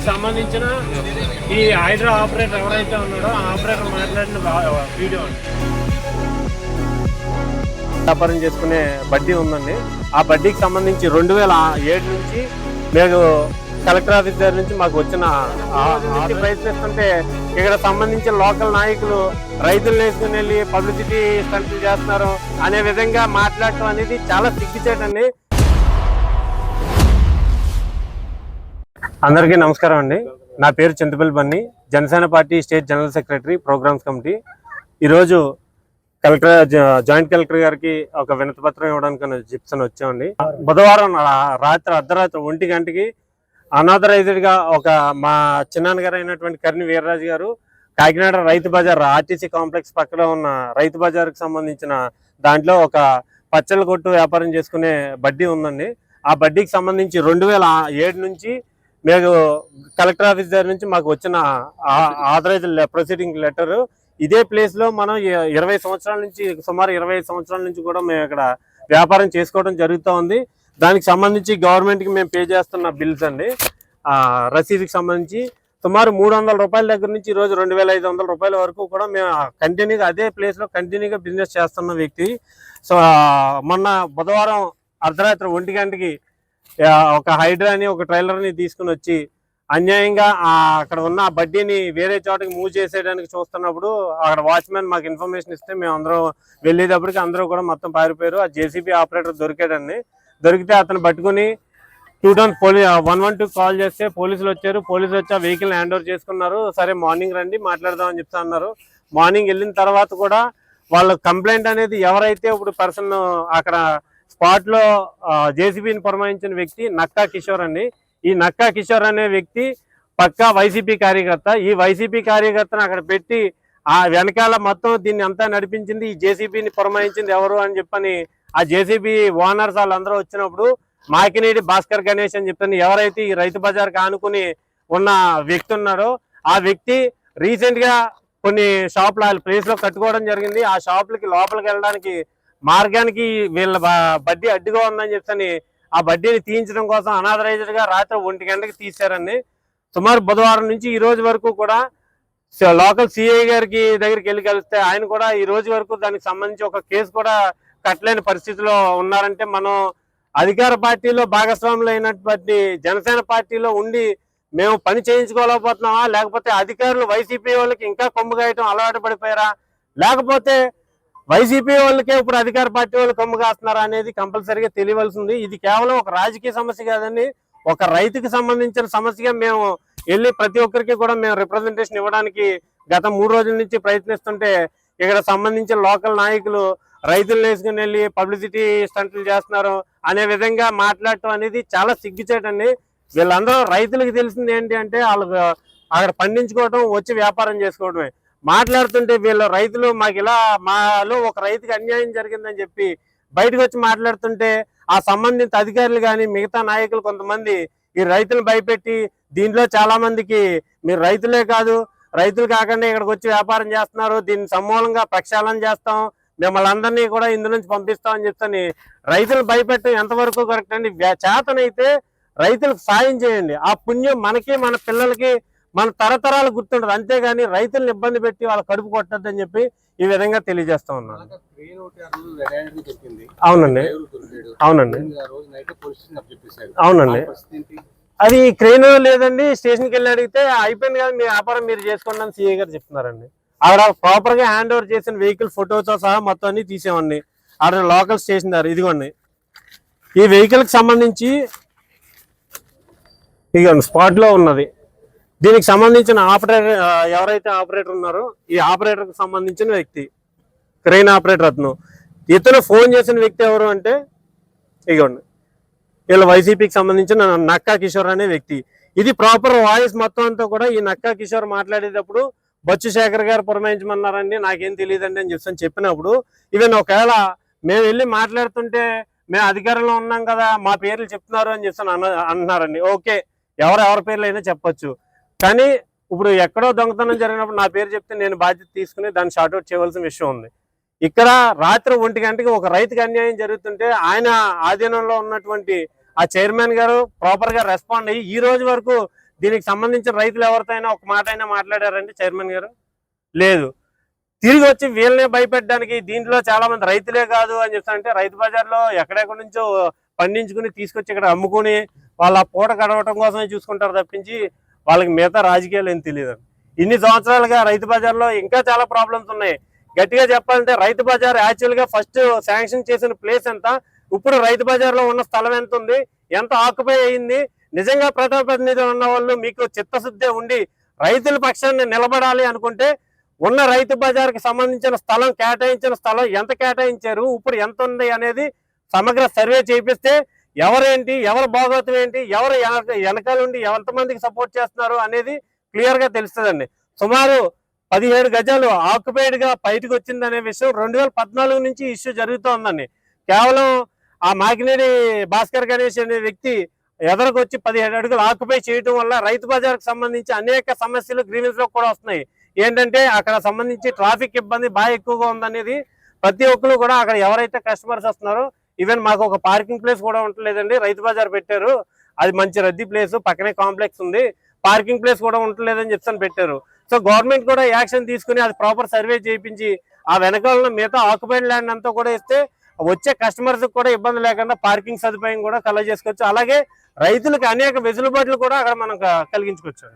సంబంధించిన ఈ హైడ్రా ఆపరేటర్ ఎవరైతే ఉన్నాడో ఆ ఆపరేటర్ మాట్లాడిన వీడియో అండి. వ్యాపారం చేసుకునే బడ్డీ ఉందండి. ఆ బడ్డీకి సంబంధించి 2007 నుంచి మేము కలెక్టర్ ఆఫీస్ దగ్గర నుంచి మాకు వచ్చిన ప్రయత్నిస్తుంటే ఇక్కడ సంబంధించిన లోకల్ నాయకులు రైతులు వేసుకుని వెళ్ళి పబ్లిసిటీ స్టంట్లు చేస్తున్నారు అనే విధంగా మాట్లాడటం అనేది చాలా సిగ్గుచేటండి. అందరికీ నమస్కారం అండి. నా పేరు Chintapalli Bunny, Janasena party state general secretary, programmes committee. ఈరోజు జాయింట్ కలెక్టర్ గారికి ఒక వినతి పత్రం ఇవ్వడానికి జిప్సన్ వచ్చామండి. బుధవారం రాత్రి అర్ధరాత్రి 1 గంటకి అనాథరైజ్డ్ గా ఒక మా చిన్నాన్నగారు అయినటువంటి కర్ణి వీర్రాజు గారు కాకినాడ రైతు బజార్ ఆర్టీసీ కాంప్లెక్స్ పక్కన ఉన్న రైతు బజార్కి సంబంధించిన దాంట్లో ఒక పచ్చళ్ళ కొట్టు వ్యాపారం చేసుకునే బడ్డీ ఉందండి. ఆ బడ్డీకి సంబంధించి 2007 నుంచి మేము కలెక్టర్ ఆఫీస్ దగ్గర నుంచి మాకు వచ్చిన ఆథరైజ్డ్ ప్రొసీడింగ్ లెటర్. ఇదే ప్లేస్ లో మనం 20 సంవత్సరాల నుంచి సుమారు 25 సంవత్సరాల నుంచి కూడా మేము ఇక్కడ వ్యాపారం చేసుకోవడం జరుగుతూ ఉంది. దానికి సంబంధించి గవర్నమెంట్ కి మేము పే చేస్తున్న బిల్స్ అండి. రసీదుకి సంబంధించి సుమారు 300 రూపాయల దగ్గర నుంచి ఈరోజు 2500 రూపాయల వరకు కూడా మేము కంటిన్యూగా అదే ప్లేస్ లో కంటిన్యూగా బిజినెస్ చేస్తున్న వ్యక్తి. సో మొన్న బుధవారం అర్ధరాత్రి 1 గంటకి ఒక హైడ్రాని ఒక ట్రైలర్ని తీసుకుని వచ్చి అన్యాయంగా అక్కడ ఉన్న బడ్డీని వేరే చోటకి మూవ్ చేసేయడానికి చూస్తున్నప్పుడు అక్కడ వాచ్మెన్ మాకు ఇన్ఫర్మేషన్ ఇస్తే మేము అందరం వెళ్ళేటప్పటికి అందరూ కూడా మొత్తం పారిపోయారు. ఆ జేసీబీ ఆపరేటర్ దొరికాడండి. దొరికితే అతను పట్టుకుని 112 కాల్ చేస్తే పోలీసులు వచ్చారు. పోలీసులు వచ్చి ఆ వెహికల్ హ్యాండ్ ఓవర్ చేసుకున్నారు. సరే మార్నింగ్ రండి మాట్లాడదామని చెప్తా అన్నారు. మార్నింగ్ వెళ్ళిన తర్వాత కూడా వాళ్ళ కంప్లైంట్ అనేది ఎవరైతే ఇప్పుడు పర్సన్ అక్కడ స్పాట్ లో జేసీబీని పురమాయించిన వ్యక్తి నక్కా కిషోర్ అండి. ఈ నక్కా కిషోర్ అనే వ్యక్తి పక్కా వైసీపీ కార్యకర్త. ఈ వైసీపీ కార్యకర్తను అక్కడ పెట్టి ఆ వెనకాల మొత్తం దీన్ని అంతా నడిపించింది, ఈ జేసీబీని పురమాయించింది ఎవరు అని చెప్పని ఆ జేసీబీ ఓనర్స్ వాళ్ళందరూ వచ్చినప్పుడు మాకినేడి భాస్కర్ గణేష్ అని చెప్పని ఎవరైతే ఈ రైతు బజార్కి ఆనుకుని ఉన్న వ్యక్తి ఉన్నాడో ఆ వ్యక్తి రీసెంట్ గా కొన్ని షాపులు ఆ ప్లేస్ లో కట్టుకోవడం జరిగింది. ఆ షాపులకి లోపలికి వెళ్ళడానికి మార్గానికి వీళ్ళ బడ్డీ అడ్డుగా ఉందని చెప్పని ఆ బడ్డీని తీయించడం కోసం అనాథరైజ్డ్ గా రాత్రి 1 గంటకి తీశారండి. సుమారు బుధవారం నుంచి ఈ రోజు వరకు కూడా లోకల్ సిఐ గారికి దగ్గరికి వెళ్ళి కలిస్తే ఆయన కూడా ఈ రోజు వరకు దానికి సంబంధించి ఒక కేసు కూడా కట్టలేని పరిస్థితిలో ఉన్నారంటే మనం అధికార పార్టీలో భాగస్వాములు అయినటువంటి జనసేన పార్టీలో ఉండి మేము పని చేయించుకోలేకపోతున్నామా, లేకపోతే అధికారులు వైసీపీ వాళ్ళకి ఇంకా కొమ్ము కాయటం అలవాటు పడిపోయారా, లేకపోతే వైసీపీ వాళ్ళకే ఇప్పుడు అధికార పార్టీ వాళ్ళు కొమ్ము కాస్తున్నారా అనేది కంపల్సరీగా తెలియవలసింది. ఇది కేవలం ఒక రాజకీయ సమస్య కాదండి, ఒక రైతుకి సంబంధించిన సమస్యగా మేము వెళ్ళి ప్రతి ఒక్కరికి కూడా మేము రిప్రజెంటేషన్ ఇవ్వడానికి గత 3 రోజుల నుంచి ప్రయత్నిస్తుంటే ఇక్కడ సంబంధించిన లోకల్ నాయకులు రైతులు వేసుకుని వెళ్ళి పబ్లిసిటీ స్టంట్లు చేస్తున్నారు అనే విధంగా మాట్లాడటం అనేది చాలా సిగ్గుచేటండి. వీళ్ళందరూ రైతులకు తెలిసింది ఏంటి అంటే వాళ్ళు అక్కడ పండించుకోవటం, వచ్చి వ్యాపారం చేసుకోవడమే. మాట్లాడుతుంటే వీళ్ళు రైతులు మాకు ఇలా మాలో ఒక రైతుకి అన్యాయం జరిగిందని చెప్పి బయటకు వచ్చి మాట్లాడుతుంటే ఆ సంబంధిత అధికారులు కానీ మిగతా నాయకులు కొంతమంది ఈ రైతులు భయపెట్టి దీంట్లో చాలా మందికి మీరు రైతులే కాదు, రైతులు కాకుండా ఇక్కడికి వచ్చి వ్యాపారం చేస్తున్నారు, దీన్ని సమూలంగా ప్రక్షాళన చేస్తాం, మిమ్మల్ని అందరినీ కూడా ఇందు నుంచి పంపిస్తామని చెప్తాను. రైతులు భయపెట్టడం ఎంతవరకు కరెక్ట్ అండి? చేతనైతే రైతులకు సాయం చేయండి. ఆ పుణ్యం మనకి మన పిల్లలకి మన తరతరాలు గుర్తుంటది. అంతేగాని రైతులను ఇబ్బంది పెట్టి వాళ్ళ కడుపు కొట్టద్దని చెప్పి ఈ విధంగా తెలియజేస్తా ఉన్నాను. అవునండి అవునండి అవునండి అది క్రెయిన్ లేదండి. స్టేషన్కి వెళ్ళి అడిగితే అయిపోయింది కదా మీ వ్యాపారం మీరు చేసుకోండి అని సిఐ గారు చెప్తున్నారండి. ఆవిడ ప్రాపర్ గా హ్యాండ్ ఓవర్ చేసిన వెహికల్ ఫోటోతో సహా మొత్తం అన్ని తీసేవండి. ఆవిడ లోకల్ స్టేషన్ దారు ఇదిగోండి. ఈ వెహికల్ కి సంబంధించి ఇదిగోండి స్పాట్ లో ఉన్నది. దీనికి సంబంధించిన ఆపరేటర్ ఎవరైతే ఆపరేటర్ ఉన్నారో ఈ ఆపరేటర్ కి సంబంధించిన వ్యక్తి క్రెయిన్ ఆపరేటర్ ఇతను ఫోన్ చేసిన వ్యక్తి ఎవరు అంటే ఇదిగోండి వీళ్ళ వైసీపీకి సంబంధించిన నక్కా కిషోర్ అనే వ్యక్తి. ఇది ప్రాపర్ వాయిస్ మొత్తం అంతా కూడా ఈ నక్కా కిషోర్ మాట్లాడేటప్పుడు బొచ్చు శేఖర్ గారు పురమాయించమన్నారండి, నాకేం తెలియదండి అని చెప్పినప్పుడు ఈవెన్ ఒకవేళ మేము వెళ్ళి మాట్లాడుతుంటే మేము అధికారంలో ఉన్నాం కదా మా పేర్లు చెప్తున్నారు అని అంటున్నారండి. ఓకే, ఎవరి పేర్లు అయినా చెప్పొచ్చు, కానీ ఇప్పుడు ఎక్కడో దొంగతనం జరిగినప్పుడు నా పేరు చెప్తే నేను బాధ్యత తీసుకుని దాన్ని షార్ట్అవుట్ చేయవలసిన విషయం ఉంది. ఇక్కడ రాత్రి 1 గంటకి ఒక రైతుకి అన్యాయం జరుగుతుంటే ఆయన ఆధీనంలో ఉన్నటువంటి ఆ చైర్మన్ గారు ప్రాపర్ గా రెస్పాండ్ అయ్యి ఈ రోజు వరకు దీనికి సంబంధించిన రైతులు ఎవరితో అయినా ఒక మాట అయినా మాట్లాడారండి చైర్మన్ గారు? లేదు. తిరిగి వచ్చి వీళ్ళనే భయపెట్టడానికి దీంట్లో చాలా మంది రైతులే కాదు అని చెప్తానంటే రైతు బజార్లో ఎక్కడెక్కడి నుంచో పండించుకుని తీసుకొచ్చి ఇక్కడ అమ్ముకుని వాళ్ళ పూట గడవటం కోసమే చూసుకుంటారు తప్పించి వాళ్ళకి మిగతా రాజకీయాలు ఏం తెలియదు. ఇన్ని సంవత్సరాలుగా రైతు బజార్లో ఇంకా చాలా ప్రాబ్లమ్స్ ఉన్నాయి. గట్టిగా చెప్పాలంటే రైతు బజార్ యాక్చువల్గా ఫస్ట్ శాంక్షన్ చేసిన ప్లేస్ ఎంత, ఇప్పుడు రైతు బజార్లో ఉన్న స్థలం ఎంత ఉంది, ఎంత ఆక్యుపై అయింది? నిజంగా ప్రజాప్రతినిధులు ఉన్న వాళ్ళు మీకు చిత్తశుద్ధి ఉండి రైతుల పక్షాన్ని నిలబడాలి అనుకుంటే ఉన్న రైతు బజార్కి సంబంధించిన స్థలం, కేటాయించిన స్థలం ఎంత కేటాయించారు, ఇప్పుడు ఎంత ఉంది అనేది సమగ్ర సర్వే చేపిస్తే ఎవరేంటి, ఎవరు భాగవతం ఏంటి, ఎవరు వెనకాల ఉండి ఎంతమందికి సపోర్ట్ చేస్తున్నారు అనేది క్లియర్ గా తెలుస్తుందండి. సుమారు 17 గజాలు ఆక్యుపైడ్ గా బయటకు వచ్చిందనే విషయం 2014 నుంచి ఇష్యూ జరుగుతోందండి. కేవలం ఆ మాకినేని భాస్కర్ గణేష్ అనే వ్యక్తి ఎదరకొచ్చి 17 అడుగులు ఆక్యుపై చేయడం వల్ల రైతు బజార్కి సంబంధించి అనేక సమస్యలు గ్రీవెన్స్ లో కూడా వస్తున్నాయి. ఏంటంటే అక్కడ సంబంధించి ట్రాఫిక్ ఇబ్బంది బాగా ఎక్కువగా ఉందనేది ప్రతి ఒక్కరు కూడా అక్కడ ఎవరైతే కస్టమర్స్ వస్తున్నారో, ఈవెన్ మాకు ఒక పార్కింగ్ ప్లేస్ కూడా ఉండలేదండి. రైతు బజార్ పెట్టారు, అది మంచి రద్దీ ప్లేస్, పక్కనే కాంప్లెక్స్ ఉంది, పార్కింగ్ ప్లేస్ కూడా ఉండలేదని చెప్తాను పెట్టారు. సో గవర్నమెంట్ కూడా యాక్షన్ తీసుకుని అది ప్రాపర్ సర్వే చేయించి ఆ వెనకాల మిగతా ఆక్యుపైడ్ ల్యాండ్ అంతా కూడా ఇస్తే వచ్చే కస్టమర్స్ కూడా ఇబ్బంది లేకుండా పార్కింగ్ సదుపాయం కూడా కలెక్ట్ చేసుకోవచ్చు. అలాగే రైతులకు అనేక వెసులుబాట్లు కూడా అక్కడ మనం కలిగించుకోవచ్చు.